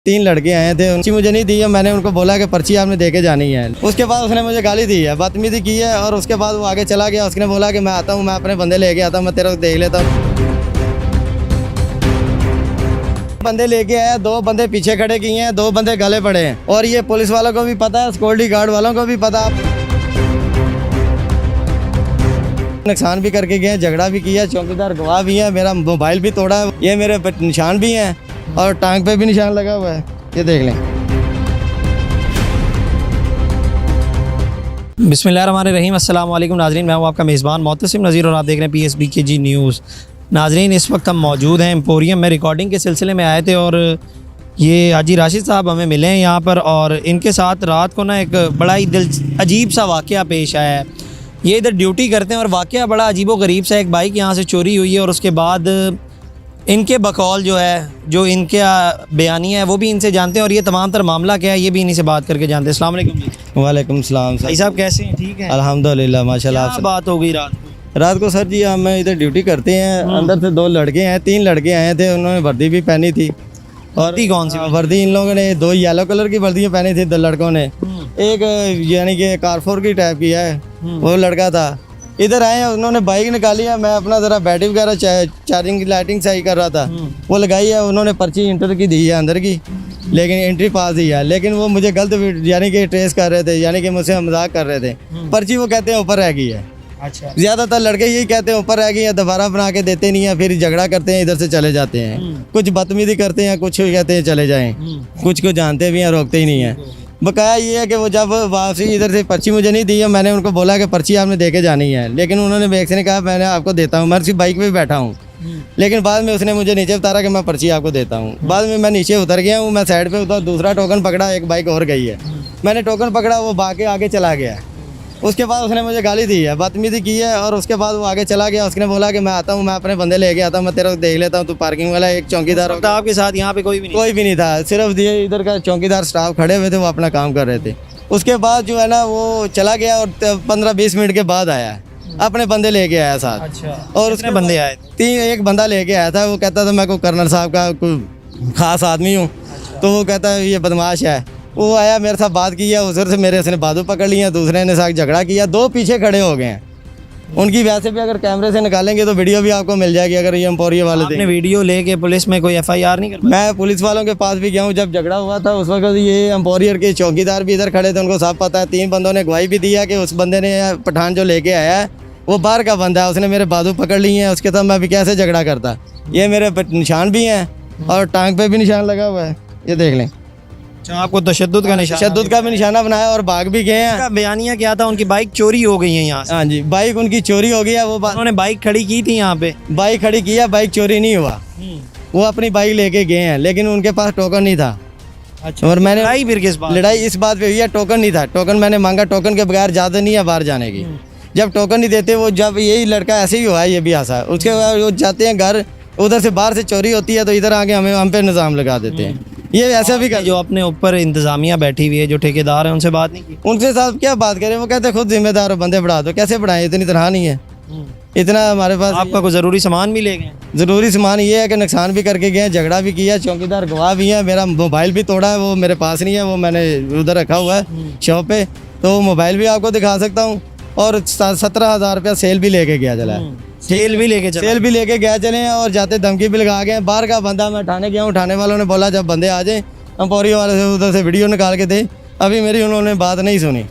3 लड़के आए थे, उनकी मुझे नहीं दी है। मैंने उनको बोला कि पर्ची आपने दे के जानी है। उसके बाद उसने मुझे गाली दी है, बदतमीजी की है और उसके बाद वो आगे चला गया। उसने बोला कि मैं आता हूँ, मैं अपने बंदे लेके आता हूँ, मैं तेरे को देख लेता हूँ। बंदे लेके आया, 2 बंदे पीछे खड़े किए हैं, 2 बंदे गले पड़े हैं और ये पुलिस वालों को भी पता है, सिक्योरिटी गार्ड वालों को भी पता। नुकसान भी करके गए, झगड़ा भी किया, चौकीदार गवाह भी है, मेरा मोबाइल भी तोड़ा है, ये मेरे निशान भी हैं और टांग पे भी निशान लगा हुआ है, ये देख लें। बिस्मिल्लाहिर्रहमानिर्रहीम, अस्सलाम वालेकुम नाज़रीन, मैं हूँ आपका मेज़बान मोहतसिम नज़ीर और आप देख रहे हैं PSBKG न्यूज़। नाज़रीन, इस वक्त हम मौजूद हैं एम्पोरियम में, रिकॉर्डिंग के सिलसिले में आए थे और ये हाजी राशिद साहब हमें मिले हैं यहाँ पर और इनके साथ रात को ना एक बड़ा ही अजीब सा वाक़या पेश आया है। ये इधर ड्यूटी करते हैं और वाक़या बड़ा अजीब व गरीब सा, एक बाइक यहाँ से चोरी हुई है और उसके बाद इनके बकौल जो है, जो इनके बयानिया है वो भी इनसे जानते हैं और ये तमाम तर मामला क्या है ये भी इन्हीं से बात करके जानते हैं। अस्सलाम वालेकुम जी। वालेकुम सलाम भाई साहब कैसे हैं? ठीक है अल्हम्दुलिल्लाह माशाल्लाह। क्या बात हो गई रात को सर जी हम इधर ड्यूटी करते हैं, अंदर से 2 लड़के हैं, 3 लड़के आए थे, उन्होंने वर्दी भी पहनी थी। और कौन सी वर्दी इन लोगों ने 2 येलो कलर की वर्दियाँ पहनी थी, 2 लड़कों ने। एक यानी कि कारफोर की टाइप की है, वो लड़का था। इधर आए, उन्होंने बाइक निकाली है, मैं अपना ज़रा बैटरी वगैरह चार्जिंग की लाइटिंग सही कर रहा था, वो लगाई है। उन्होंने पर्ची इंटर की दी है अंदर की, लेकिन एंट्री पास ही है, लेकिन वो मुझे गलत यानी कि ट्रेस कर रहे थे, यानी कि मुझसे मजाक कर रहे थे। पर्ची वो कहते हैं ऊपर रह गई है। अच्छा, ज़्यादातर लड़के यही कहते हैं ऊपर रह गई है, दोबारा बना के देते नहीं है, फिर झगड़ा करते हैं, इधर से चले जाते हैं, कुछ बदतमीजी करते हैं, कुछ कहते हैं चले जाएं, कुछ को जानते भी हैं, रोकते ही नहीं हैं। बकाया ये है कि वो जब वापसी इधर से पर्ची मुझे नहीं दी है, मैंने उनको बोला कि पर्ची आपने दे के जानी है, लेकिन उन्होंने बैग से कहा मैंने आपको देता हूँ, मैं सिर्फ बाइक पे बैठा हूँ। लेकिन बाद में उसने मुझे नीचे उतारा कि मैं पर्ची आपको देता हूँ। बाद में मैं नीचे उतर गया हूँ, मैं साइड पे उतर, दूसरा टोकन पकड़ा, एक बाइक और गई है, मैंने टोकन पकड़ा, वो भाग आगे चला गया। उसके बाद उसने मुझे गाली दी है, बदतमीजी की है और उसके बाद वो आगे चला गया। उसने बोला कि मैं आता हूँ, मैं अपने बंदे लेके आता हूँ, मैं तेरे को देख लेता हूँ, तू पार्किंग वाला। एक चौकीदार तो आपके साथ यहाँ पे कोई भी नहीं था, सिर्फ ये इधर का चौकीदार स्टाफ खड़े हुए थे, वो अपना काम कर रहे थे। उसके बाद जो है ना वो चला गया और 15-20 मिनट के बाद आया, अपने बंदे लेके आया साथ। अच्छा, और उसने बंदे आए? 3, एक बंदा लेके आया था, वो कहता था मैं को कर्नल साहब का कोई खास आदमी हूँ। तो वो कहता है ये बदमाश है। वो आया, मेरे साथ बात की है, उधर से मेरे उसने बाजू पकड़ लिया, दूसरे ने साथ झगड़ा किया, 2 पीछे खड़े हो गए हैं। उनकी वैसे भी अगर कैमरे से निकालेंगे तो वीडियो भी आपको मिल जाएगी। अगर ये एम्पोरियम वाले आपने वीडियो लेके पुलिस में कोई FIR नहीं कर? मैं पुलिस वालों के पास भी गया हूँ, जब झगड़ा हुआ था उस वक्त ये एम्पोरियर के चौकीदार भी इधर खड़े थे, उनको सब पता है। 3 बंदों ने गवाही भी दी है कि उस बंदे ने पठान जो लेके आया है वो बाहर का बंदा है, उसने मेरे बाजू पकड़ लिए हैं, उसके साथ मैं भी कैसे झगड़ा करता। ये मेरे निशान भी हैं और टांग पे भी निशान लगा हुआ है, ये देख लें। आपको तशद्दुद का भी निशाना बनाया और भाग भी गए हैं। बयानिया क्या था? उनकी बाइक चोरी हो गई है यहाँ से। हाँ जी, बाइक उनकी चोरी हो गई है। वो उन्होंने बाइक खड़ी की थी यहाँ पे, बाइक खड़ी की है, बाइक चोरी नहीं हुआ, वो अपनी बाइक लेके गए हैं, लेकिन उनके पास टोकन नहीं था। अच्छा, और मैंने लड़ाई फिर किस बात? लड़ाई इस बात पे हुई है, टोकन नहीं था। टोकन मैंने मांगा, टोकन के बगैर इजाज़त नहीं है बाहर जाने की। जब टोकन नहीं देते, वो जब यही लड़का ऐसे ही हुआ है, ये भी ऐसा है। उसके बाद वो जाते हैं घर, उधर से बाहर से चोरी होती है तो इधर आके हम पे निज़ाम लगा देते हैं। ये ऐसा भी कर, जो अपने ऊपर इंतजामिया बैठी हुई है, जो ठेकेदार है, उनसे बात नहीं की? उनके साथ क्या बात करें, वो कहते खुद जिम्मेदार हो, बंदे बढ़ा दो। कैसे बढ़ाएं, इतनी तरह नहीं है, इतना हमारे पास। आपका कोई ज़रूरी सामान भी ले गए? ज़रूरी सामान ये है कि नुकसान भी करके गए, झगड़ा भी किया, चौकीदार गवाह भी है, मेरा मोबाइल भी तोड़ा है, वो मेरे पास नहीं है, वो मैंने उधर रखा हुआ है शॉप पे, तो वो मोबाइल भी आपको दिखा सकता हूँ। और 17,000 रुपया सेल भी लेके गया चला है, सेल भी लेके गया चले। और जाते धमकी भी लगा गए। बाहर का बंदा, मैं थाने गया हूँ, थाने वालों ने बोला जब बंदे आ जाए एम्पोरियम वाले से उधर से वीडियो निकाल के दे। अभी मेरी उन्होंने बात नहीं सुनी,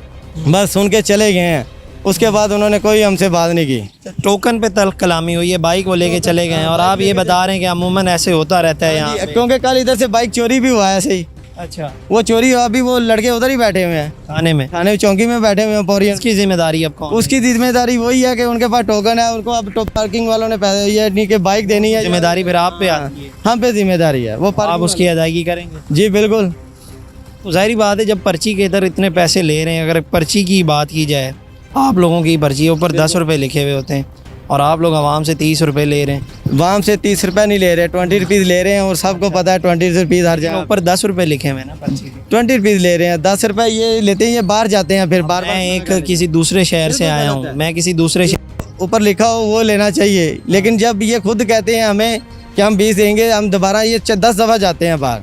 बस सुन के चले गए हैं। उसके बाद उन्होंने कोई हमसे बात नहीं की। टोकन पे तल्ख कलामी हुई है, बाइक वो लेके चले गए हैं और आप ये बता रहे हैं कि अमूमन ऐसे होता रहता है यहाँ पे? क्योंकि कल इधर से बाइक चोरी भी हुआ है ऐसे ही। अच्छा, वो चोरी हुआ, अभी वो लड़के उधर ही बैठे हुए हैं, थाने चौकी में बैठे हुए हैं एम्पोरियम। उसकी जिम्मेदारी अब कौन? उसकी जिम्मेदारी वही है कि उनके पास टोकन है, उनको अब पार्किंग वालों ने पैसे ये नहीं कि बाइक देनी है, जिम्मेदारी फिर आप पे आती है। हम पे जिम्मेदारी है, वो आप उसकी अदायगी करेंगे? जी बिल्कुल। तो जाहिर बात है, जब पर्ची के इधर इतने पैसे ले रहे हैं, अगर पर्ची की बात की जाए, आप लोगों की पर्ची ऊपर 10 रुपये लिखे हुए होते हैं और आप लोग आवाम से 30 रुपये ले रहे हैं। आवाम से 30 रुपये नहीं ले रहे, 20 रुपीज़ ले रहे हैं और सबको पता है 20 रुपीज़ हर जगह। ऊपर 10 रुपये लिखे हुए ना पर्ची, 20 रुपीज़ ले रहे हैं। 10 रुपये ये लेते हैं, ये बाहर जाते हैं फिर बार। मैं एक किसी दूसरे शहर से आया हूँ, मैं किसी दूसरे ऊपर लिखा हो वो लेना चाहिए, लेकिन जब ये खुद कहते हैं हमें कि हम 20 देंगे, हम दोबारा ये 10 दफ़ा जाते हैं बाहर,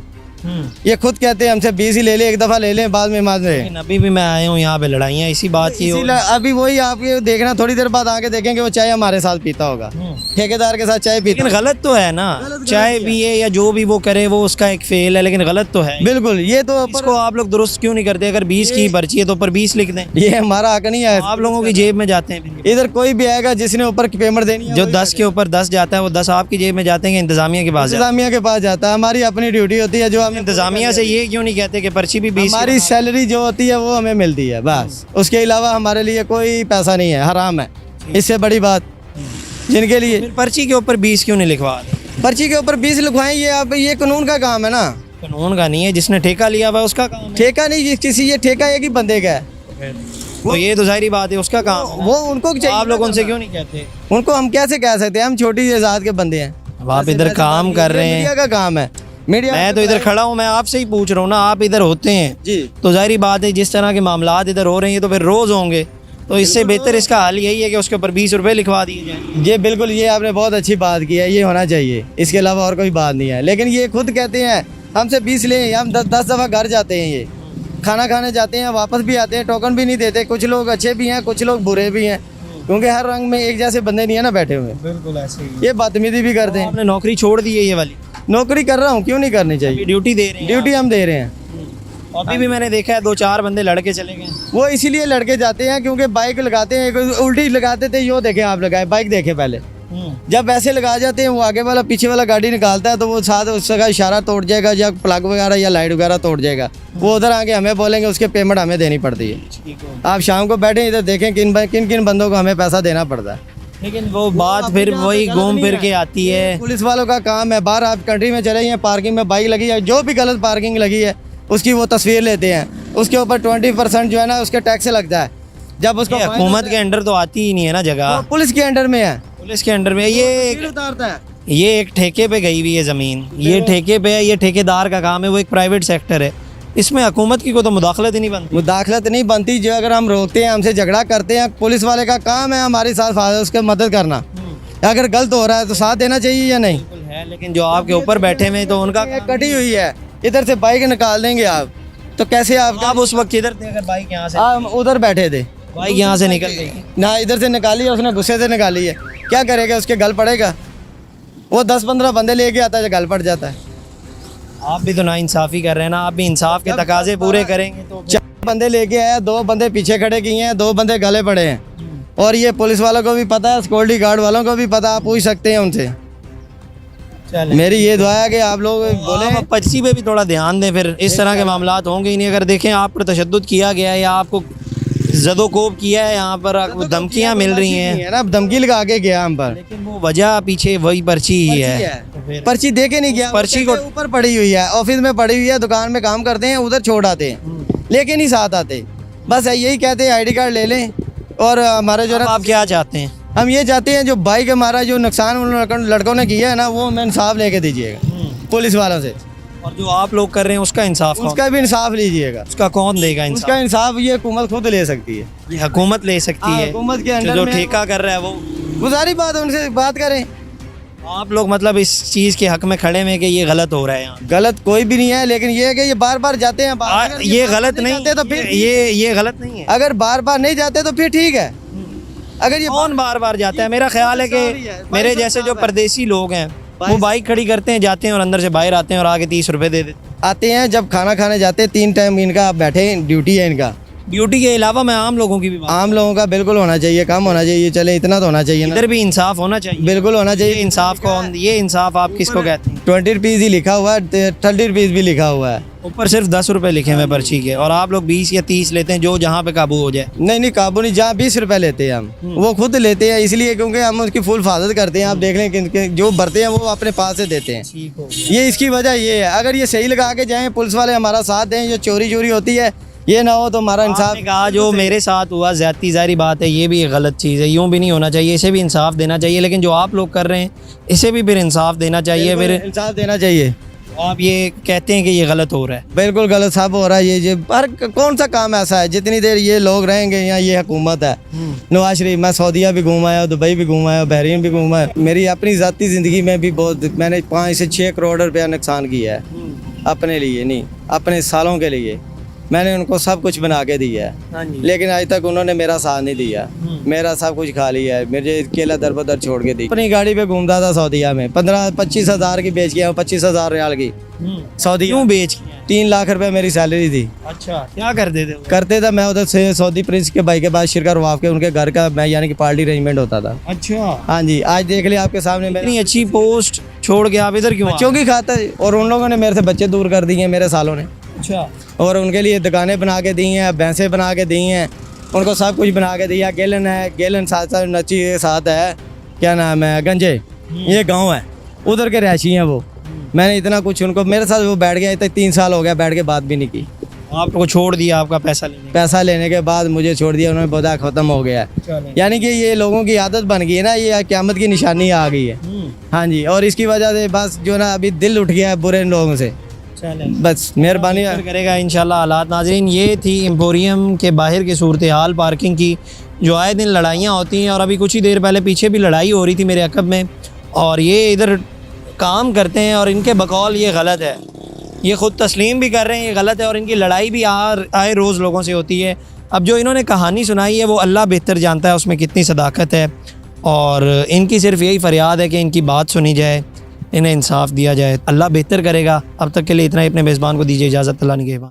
ये खुद कहते हैं हमसे 20 ही ले ले, एक दफ़ा ले लें, बाद में मान रहे। लेकिन अभी भी मैं आया हूँ यहाँ पे लड़ाइयाँ इसी बात की हो। अभी वही आप ये देखना, थोड़ी देर बाद आके देखेंगे वो चाय हमारे साथ पीता होगा, ठेकेदार के साथ चाय पीता। लेकिन गलत तो है ना, चाय पिए या जो भी वो करे वो उसका एक फेल है, लेकिन गलत तो है। बिल्कुल, ये तो इसको आप लोग दुरुस्त क्यों नहीं करते? अगर 20 की पर्ची है तो ऊपर 20 लिख दें। ये हमारा हक नहीं है, आप लोगों की जेब में जाते हैं। इधर कोई भी आएगा जिसने ऊपर पेमेंट देनी है, जो 10 के ऊपर 10 जाता है वो 10 आपकी जेब में जाते हैं, इंतजामिया के पास जाते इंतजामिया के पास जाता है। हमारी अपनी ड्यूटी होती है जो हम हैं। इंतजामिया से ये क्यों नहीं कहते कि पर्ची भी 20? हमारी सैलरी जो होती है वो हमें मिलती है बस, उसके अलावा हमारे लिए कोई पैसा नहीं है, हराम है। इससे बड़ी बात जिनके लिए फिर पर्ची के ऊपर 20 क्यों नहीं लिखवा रहे? पर्ची के ऊपर 20 लिखवाएं, ये अब ये कानून का काम है ना, कानून का नहीं है, जिसने ठेका लिया हुआ है उसका काम है। ठेका नहीं, किसी ये ठेका एक ही बंदे का है, तो ये तो जाहिर बात है उसका काम है। वो उनको तो चाहिए। आप लोग उनसे क्यों नहीं कहते? उनको हम कैसे कह सकते हैं, हम छोटी जात के बंदे हैं। अब आप इधर काम कर रहे मीडिया हैं, का काम है, मीडिया। मैं तो इधर खड़ा हूँ, मैं आपसे ही पूछ रहा हूँ ना, आप इधर होते हैं जी, तो जाहिर बात है जिस तरह के मामलात इधर हो रहे हैं तो फिर रोज़ होंगे, तो इससे बेहतर इसका हल यही है कि उसके ऊपर 20 रुपये लिखवा दिए जाए। ये बिल्कुल, ये आपने बहुत अच्छी बात की है, ये होना चाहिए, इसके अलावा और कोई बात नहीं है। लेकिन ये खुद कहते हैं हमसे 20 लें, हम 10 दफ़ा घर जाते हैं, ये खाना खाने जाते हैं, वापस भी आते हैं, टोकन भी नहीं देते। कुछ लोग अच्छे भी हैं, कुछ लोग बुरे भी हैं, क्योंकि हर रंग में एक जैसे बंदे नहीं है ना बैठे हुए। बिल्कुल ऐसे ही। ये बदतमीजी भी करते हैं। आपने नौकरी छोड़ दी है ये वाली? नौकरी कर रहा हूँ, क्यों नहीं करनी चाहिए, ड्यूटी दे रहे हैं? ड्यूटी हम दे रहे हैं। अभी भी मैंने देखा है 2-4 बंदे लड़के चले गए। वो इसीलिए लड़के जाते हैं क्योंकि बाइक लगाते हैं, उल्टी लगाते थे, यो देखे आप लगाए, बाइक देखे पहले, जब ऐसे लगा जाते हैं वो आगे वाला पीछे वाला गाड़ी निकालता है तो वो साथ उसका इशारा तोड़ जाएगा या प्लग वगैरह या लाइट वगैरह तोड़ जाएगा, वो उधर आके हमें बोलेंगे, उसके पेमेंट हमें देनी पड़ती है। आप शाम को बैठे इधर देखें किन किन बंदों को हमें पैसा देना पड़ता है। लेकिन वो बात फिर वही घूम फिर के आती है। पुलिस वालों का काम है, बाहर आप कंट्री में चले गए, पार्किंग में बाइक लगी है, जो भी गलत पार्किंग लगी है उसकी वो तस्वीर लेते हैं, उसके ऊपर 20% जो है ना उसके टैक्स लगता है। जब उसको हुकूमत के अंडर तो आती ही नहीं है ना जगह, पुलिस के अंडर में है, पुलिस के अंडर में। ये उतारता है, ये एक ठेके पे गई हुई है ज़मीन, ये ठेके पे है, ये ठेकेदार का काम है, वो एक प्राइवेट सेक्टर है, इसमें हुकूमत की कोई तो मुदाखलत ही नहीं बनती। मुदाखलत नहीं बनती, जो अगर हम रोकते हैं, हमसे झगड़ा करते हैं, पुलिस वाले का काम है हमारे साथ उसके मदद करना। अगर गलत हो रहा है तो साथ देना चाहिए या नहीं? बिल्कुल है, लेकिन जो आपके ऊपर बैठे हुए हैं तो उनका कटी हुई है, इधर से बाइक निकाल देंगे आप तो कैसे आप उस वक्त किधर थे? अगर बाइक यहाँ से, आप उधर बैठे थे, बाइक यहाँ से निकल गई ना इधर से निकाली है उसने, गुस्से से निकाली है, क्या करेगा, उसके गल पड़ेगा। वो 10-15 बंदे लेके आता है, गल पड़ जाता है। आप भी तो ना इंसाफ़ी कर रहे हैं ना, आप भी इंसाफ के तकाजे पूरे करेंगे तो। 4 बंदे लेके आया, 2 बंदे पीछे खड़े किए हैं, 2 बंदे गले पड़े हैं, और ये पुलिस वालों को भी पता है, सिक्योरिटी गार्ड वालों को भी पता, आप पूछ सकते हैं उनसे। मेरी ये दुआ है कि आप लोग बोले पर्ची पे भी थोड़ा ध्यान दें, फिर इस तरह के मामलात होंगे ही नहीं। अगर देखें आप पर तशद्दुद किया गया है या आपको ज़दोकोब किया है, यहाँ पर आपको धमकियाँ मिल रही हैं ना, धमकी लगा के गया हम पर, लेकिन वो वजह पीछे वही पर्ची ही है। पर्ची दे के नहीं गया, पर्ची को ऊपर पड़ी हुई है, ऑफिस में पड़ी हुई है, दुकान में काम करते हैं, उधर छोड़ आते हैं, लेके नहीं साथ आते, बस यही कहते हैं ID कार्ड ले लें। और हमारे जो आप क्या चाहते हैं? हम ये चाहते हैं जो बाइक हमारा जो नुकसान उन लड़कों ने किया है ना, वो हमें इंसाफ लेके दीजिएगा पुलिस वालों से, और जो आप लोग कर रहे हैं उसका इंसाफ उसका भी इंसाफ लीजिएगा। उसका कौन देगा इंसाफ? उसका इंसाफ ये हुकूमत खुद ले सकती है, ये हुकूमत ले सकती है। हुकूमत के अंदर जो में ठेका कर रहा है वो सारी बात उनसे बात करें। आप लोग मतलब इस चीज़ के हक में खड़े में कि ये गलत हो रहा है यहाँ? गलत कोई भी नहीं है, लेकिन ये है कि ये बार बार जाते हैं, ये गलत नहीं जाते तो फिर ये गलत नहीं है। अगर बार बार नहीं जाते तो फिर ठीक है। अगर ये कौन बार बार जाता है? मेरा ख्याल है कि मेरे जैसे जो परदेसी लोग हैं वो बाइक खड़ी करते हैं, जाते हैं और अंदर से बाहर आते हैं और आगे 30 रुपए दे देते आते हैं। जब खाना खाने जाते हैं 3 टाइम इनका बैठे ड्यूटी है इनका। ड्यूटी के अलावा मैं आम लोगों की भी बात, आम लोगों का बिल्कुल होना चाहिए, कम होना चाहिए, चले इतना तो होना चाहिए ना, इधर भी इंसाफ होना चाहिए। बिल्कुल होना ये चाहिए। इंसाफ कौन, ये इंसाफ आप किसको कहते हैं? 20 रुपीज़ ही लिखा हुआ है, 30 रुपीज़ भी लिखा हुआ है, ऊपर सिर्फ 10 रुपए लिखे हुए पर्ची के, और आप लोग 20 या 30 लेते हैं जो जहाँ पे काबू हो जाए। नहीं काबू नहीं, जहाँ 20 रुपए लेते हैं हम, वो खुद लेते हैं, इसलिए क्योंकि हम उसकी फुल हिफाजत करते हैं। आप देख लें कि जो भरते हैं वो अपने पास से देते हैं, ये इसकी वजह ये है। अगर ये सही लगा के जाएँ, पुलिस वाले हमारा साथ दें, जो चोरी होती है ये ना हो तो हमारा इंसाफ। कहा जो मेरे साथ हुआ ज्यादती, ज़ाहिर बात है ये भी एक गलत चीज़ है, यूँ भी नहीं होना चाहिए, इसे भी इंसाफ देना चाहिए। लेकिन जो आप लोग कर रहे हैं इसे भी फिर इंसाफ देना चाहिए, फिर इंसाफ देना चाहिए। आप ये कहते हैं कि ये गलत हो रहा है, बिल्कुल गलत साहब हो रहा है ये पर कौन सा काम ऐसा है जितनी देर ये लोग रहेंगे यहाँ, ये हुकूमत है। नवाज शरीफ, मैं सऊदीया भी घूम आया, दुबई भी घूम आया, बहरीन भी घूम आया। मेरी अपनी ज़ाती ज़िंदगी में भी बहुत, मैंने 5 से 6 करोड़ रुपया नुकसान किया है। अपने लिए नहीं, अपने सालों के लिए मैंने उनको सब कुछ बना के दिया है, हाँ जी। लेकिन आज तक उन्होंने मेरा साथ नहीं दिया। मेरा सब कुछ खा लिया है, मुझे अकेला दर बदर छोड़ के दी। अपनी गाड़ी पे घूमता था सऊदीया में, 15-25 हज़ार की बेच गया, 25,000 रियाल की सऊदी। क्यों बेच किया? 3 लाख रुपए मेरी सैलरी थी। अच्छा, क्या करते थे वो? करते था मैं उधर से सऊदी प्रिंस के भाई के पास शिरका रवाफ के उनके घर का मैं यानी कि पार्टी अरेंजमेंट होता था। अच्छा, हाँ जी, आज देख लिया आपके सामने इतनी मेरी अच्छी पोस्ट छोड़ के आप इधर क्यों? बच्चों की खाता है, और उन लोगों ने मेरे से बच्चे दूर कर दिए मेरे सालों ने, अच्छा, और उनके लिए दुकानें बना के दी हैं, भैंसें बना के दी हैं, उनको सब कुछ बना के दिया। गेलन है, गेलन साथ साथ नची के साथ है, क्या नाम है, गंजे, ये गांव है, उधर के रहायशी हैं वो। मैंने इतना कुछ उनको, मेरे साथ वो बैठ गया, तक 3 साल हो गया बैठ के बात भी नहीं की। आपको छोड़ दिया आपका पैसा लेने पैसा लेने के बाद मुझे छोड़ दिया उन्होंने, बोला ख़त्म हो गया है। चलें। यानी कि ये लोगों की आदत बन गई है ना, ये क़यामत की निशानी आ गई है। हाँ जी, और इसकी वजह से बस जो ना अभी दिल उठ गया है बुरे लोगों से। चलें। बस मेहरबानी बेहतर करेगा इंशाल्लाह हालात। नाजरीन, ये थी एम्पोरियम के बाहर की सूरत हाल पार्किंग की, जो आए दिन लड़ाइयाँ होती हैं, और अभी कुछ ही देर पहले पीछे भी लड़ाई हो रही थी मेरे अकब में, और ये इधर काम करते हैं और इनके बकौल ये गलत है, ये ख़ुद तस्लीम भी कर रहे हैं ये गलत है, और इनकी लड़ाई भी आए रोज़ लोगों से होती है। अब जो इन्होंने कहानी सुनाई है वो अल्लाह बेहतर जानता है उसमें कितनी सदाकत है, और इनकी सिर्फ यही फ़रियाद है कि इनकी बात सुनी जाए, इन्हें इंसाफ दिया जाए। अल्लाह बेहतर करेगा। अब तक के लिए इतना ही। अपने मेज़बान को दीजिए इजाज़त। अल्लाह निगहबान।